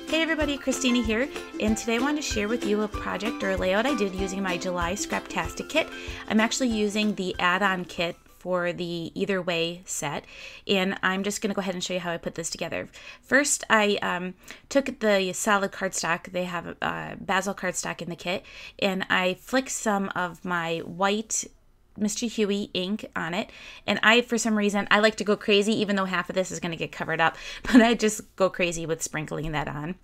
Hey everybody, Christina here, and today I want to share with you a project or a layout I did using my July Scraptastic Kit. I'm actually using the add-on kit for the Either Way set, and I'm just going to go ahead and show you how I put this together. First, I took the solid cardstock. They have basil cardstock in the kit, and I flicked some of my white Mr. Huey ink on it, and for some reason, I like to go crazy, even though half of this is going to get covered up, but I just go crazy with sprinkling that on.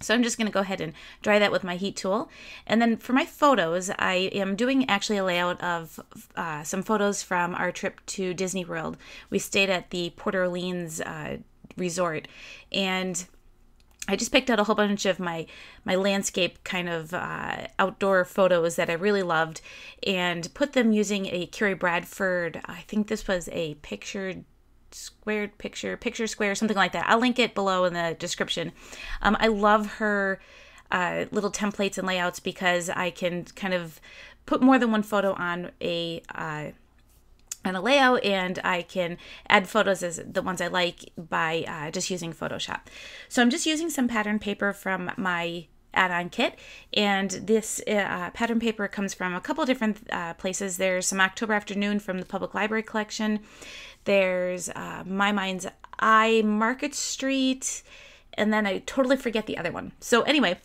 So I'm just going to go ahead and dry that with my heat tool. And then for my photos, I am doing actually a layout of some photos from our trip to Disney World. We stayed at the Port Orleans resort, and I just picked out a whole bunch of my landscape kind of outdoor photos that I really loved and put them using a Carrie Bradford, I think this was a picture square, something like that. I'll link it below in the description. I love her little templates and layouts because I can kind of put more than one photo on a layout, and I can add photos as the ones I like by just using Photoshop. So I'm just using some pattern paper from my add-on kit, and this pattern paper comes from a couple different places. There's some October Afternoon from the Public Library collection. There's My Mind's Eye, Market Street, and then I totally forget the other one. So anyway,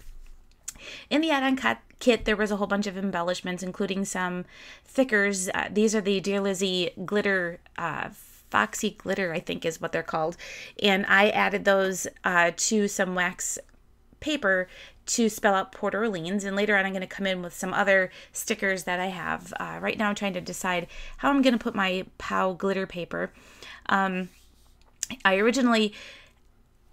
in the add-on kit, there was a whole bunch of embellishments, including some thickers. These are the Dear Lizzie glitter, Foxy Glitter, I think is what they're called. And I added those to some wax paper to spell out Port Orleans, and later on I'm going to come in with some other stickers that I have. Right now I'm trying to decide how I'm going to put my POW glitter paper. I originally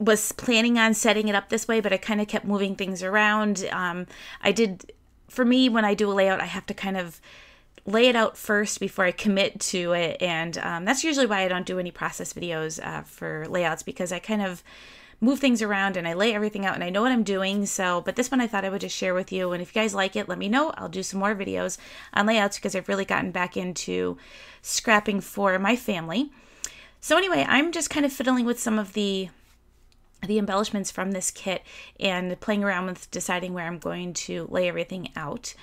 was planning on setting it up this way, but I kind of kept moving things around. For me, when I do a layout, I have to kind of lay it out first before I commit to it, and that's usually why I don't do any process videos for layouts, because I kind of move things around and I lay everything out and I know what I'm doing. So, but this one I thought I would just share with you, and if you guys like it, let me know. I'll do some more videos on layouts because I've really gotten back into scrapping for my family. So anyway, I'm just kind of fiddling with some of the embellishments from this kit and playing around with deciding where I'm going to lay everything out.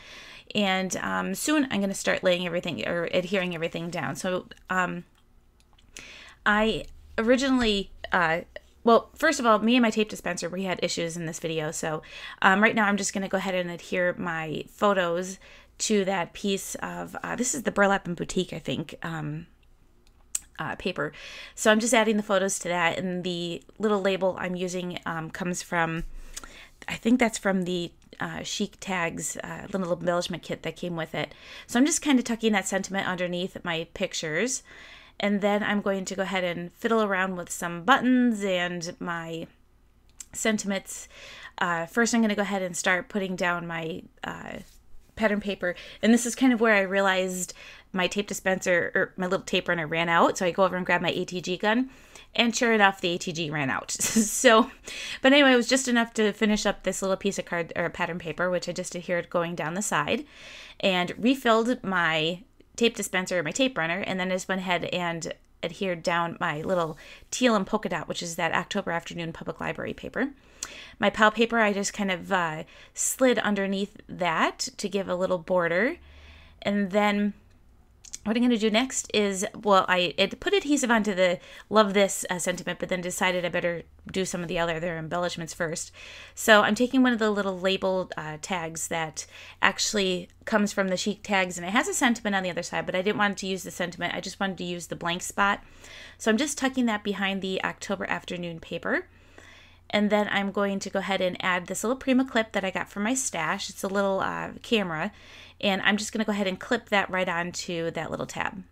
And soon I'm going to start laying everything or adhering everything down. So I originally, well, first of all, me and my tape dispenser, we had issues in this video. So right now I'm just going to go ahead and adhere my photos to that piece of, this is the Burlap and Boutique, I think, paper. So I'm just adding the photos to that, and the little label I'm using comes from, I think that's from the Chic Tags little embellishment kit that came with it. So I'm just kind of tucking that sentiment underneath my pictures, and then I'm going to go ahead and fiddle around with some buttons and my sentiments. First I'm going to go ahead and start putting down my pattern paper, and this is kind of where I realized my tape dispenser, or my little tape runner, ran out. So I go over and grab my ATG gun, and sure enough, the ATG ran out. So, but anyway, it was just enough to finish up this little piece of card or pattern paper, which I just adhered going down the side, and refilled my tape dispenser, my tape runner, and then I just went ahead and adhered down my little teal and polka dot, which is that October Afternoon Public Library paper. My POW paper, I just kind of slid underneath that to give a little border. And then what I'm going to do next is, well, I put adhesive onto the Love This sentiment, but then decided I better do some of the other embellishments first. So I'm taking one of the little labeled tags that actually comes from the Chic Tags, and it has a sentiment on the other side, but I didn't want to use the sentiment. I just wanted to use the blank spot. So I'm just tucking that behind the October Afternoon paper. And then I'm going to go ahead and add this little Prima clip that I got from my stash. It's a little camera, and I'm just going to go ahead and clip that right onto that little tab.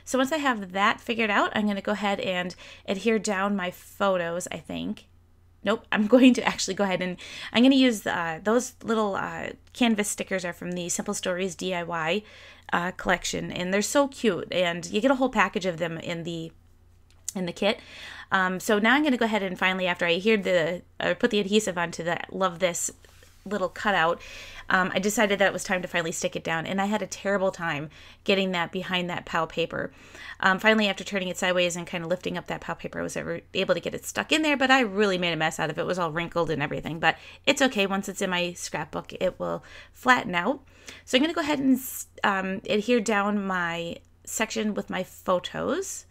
So once I have that figured out, I'm going to go ahead and adhere down my photos, I think. Nope, I'm going to actually go ahead and I'm going to use those little canvas stickers are from the Simple Stories DIY collection, and they're so cute, and you get a whole package of them in the kit. So now I'm going to go ahead and finally, after I adhered put the adhesive onto the Love This little cutout, I decided that it was time to finally stick it down, and I had a terrible time getting that behind that POW paper. Finally, after turning it sideways and kind of lifting up that POW paper, I was able to get it stuck in there, but I really made a mess out of it. It was all wrinkled and everything, but it's okay. Once it's in my scrapbook, it will flatten out. So I'm going to go ahead and adhere down my section with my photos.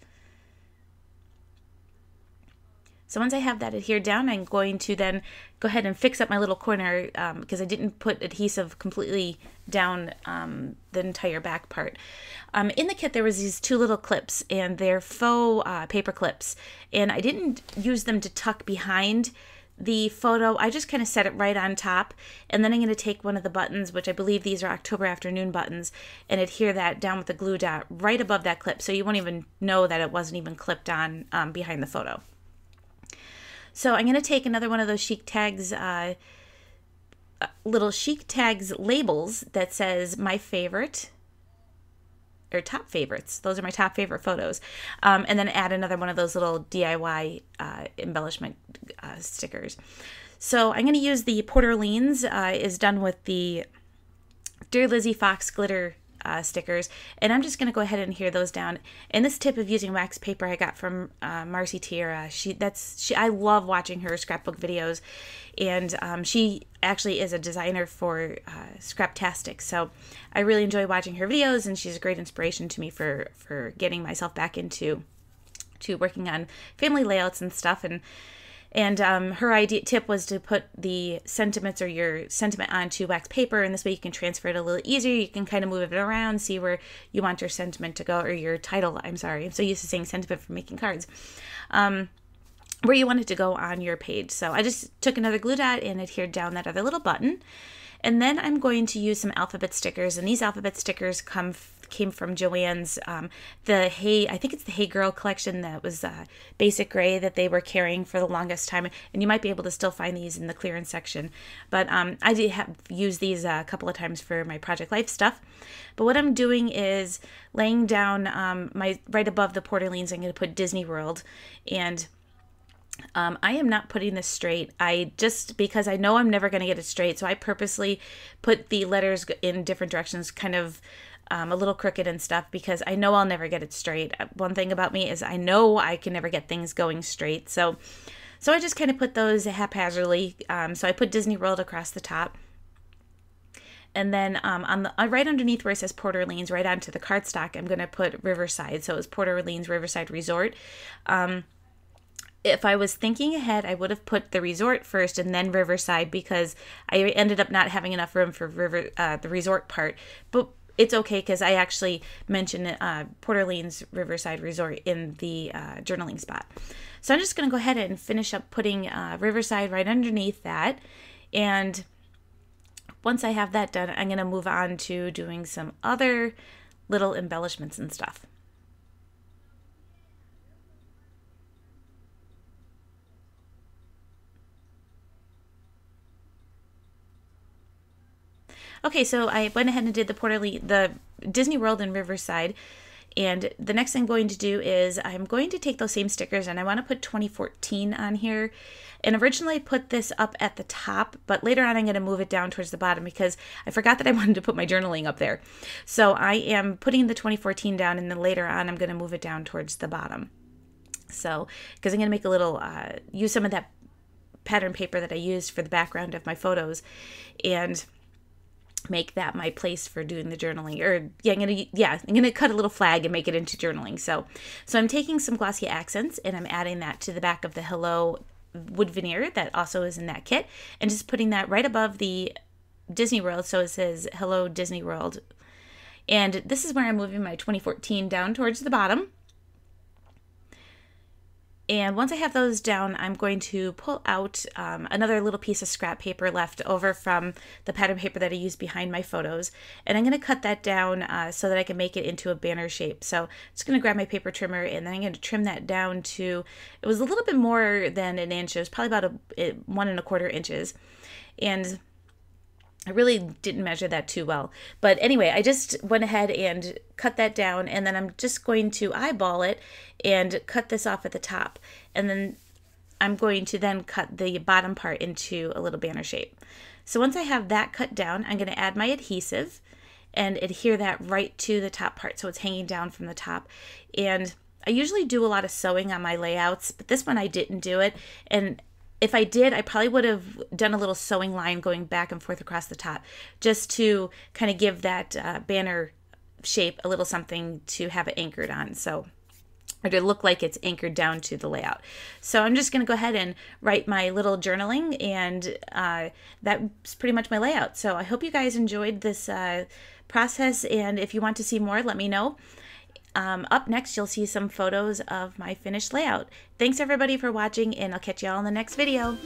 So once I have that adhered down, I'm going to then go ahead and fix up my little corner because I didn't put adhesive completely down the entire back part. In the kit, there was these two little clips, and they're faux paper clips, and I didn't use them to tuck behind the photo. I just kind of set it right on top, and then I'm going to take one of the buttons, which I believe these are October Afternoon buttons, and adhere that down with the glue dot right above that clip, so you won't even know that it wasn't even clipped on behind the photo. So I'm going to take another one of those chic tags, little chic tags labels that says my favorite, or top favorites. Those are my top favorite photos. And then add another one of those little DIY embellishment stickers. So I'm going to use the Port Orleans, is done with the Dear Lizzie Fox glitter stickers, and I'm just going to go ahead and adhere those down. And this tip of using wax paper I got from Marcy Tierra. I love watching her scrapbook videos, and she actually is a designer for Scraptastic, so I really enjoy watching her videos, and she's a great inspiration to me for getting myself back into working on family layouts and stuff. And her tip was to put the sentiments or your sentiment onto wax paper, and this way you can transfer it a little easier. You can kind of move it around, see where you want your sentiment to go, or your title, I'm sorry. I'm so used to saying sentiment for making cards. Where you want it to go on your page. So I just took another glue dot and adhered down that other little button. And then I'm going to use some alphabet stickers, and these alphabet stickers came from Joann's, I think it's the Hey Girl collection that was basic gray that they were carrying for the longest time, and you might be able to still find these in the clearance section, but I did have used these a couple of times for my Project Life stuff. But what I'm doing is laying down right above the Port Orleans, I'm going to put Disney World, and I am not putting this straight. Because I know I'm never going to get it straight, so I purposely put the letters in different directions, kind of a little crooked and stuff, because I know I'll never get it straight. One thing about me is I know I can never get things going straight. So I just kind of put those haphazardly. So I put Disney World across the top. And then right underneath where it says Port Orleans, right onto the cardstock, I'm going to put Riverside. So it's Port Orleans Riverside Resort. If I was thinking ahead, I would have put the resort first and then Riverside, because I ended up not having enough room for the resort part. But it's okay, because I actually mentioned Port Orleans Riverside Resort in the journaling spot. So I'm just going to go ahead and finish up putting Riverside right underneath that. And once I have that done, I'm going to move on to doing some other little embellishments and stuff. Okay, so I went ahead and did the Disney World in Riverside, and the next thing I'm going to do is I'm going to take those same stickers, and I want to put 2014 on here. And originally I put this up at the top, but later on I'm going to move it down towards the bottom because I forgot that I wanted to put my journaling up there. So I am putting the 2014 down, and then later on I'm going to move it down towards the bottom. So, because I'm going to make a little, use some of that pattern paper that I used for the background of my photos, and make that my place for doing the journaling. Or I'm gonna cut a little flag and make it into journaling. So I'm taking some glossy accents, and I'm adding that to the back of the Hello wood veneer that also is in that kit, and just putting that right above the Disney World, so it says Hello Disney World. And this is where I'm moving my 2014 down towards the bottom. And once I have those down, I'm going to pull out another little piece of scrap paper left over from the pattern paper that I used behind my photos. And I'm going to cut that down so that I can make it into a banner shape. So I'm just going to grab my paper trimmer, and then I'm going to trim that down to, it was a little bit more than an inch. It was probably about 1 1/4 inches. And I really didn't measure that too well. But anyway, I just went ahead and cut that down, and then I'm just going to eyeball it and cut this off at the top. And then I'm going to then cut the bottom part into a little banner shape. So once I have that cut down, I'm going to add my adhesive and adhere that right to the top part so it's hanging down from the top. And I usually do a lot of sewing on my layouts, but this one I didn't do it. And if I did, I probably would have done a little sewing line going back and forth across the top just to kind of give that banner shape a little something to have it anchored on. So, or to look like it's anchored down to the layout. So I'm just going to go ahead and write my little journaling, and that's pretty much my layout. So I hope you guys enjoyed this process, and if you want to see more, let me know. Up next, you'll see some photos of my finished layout. Thanks everybody for watching, and I'll catch you all in the next video.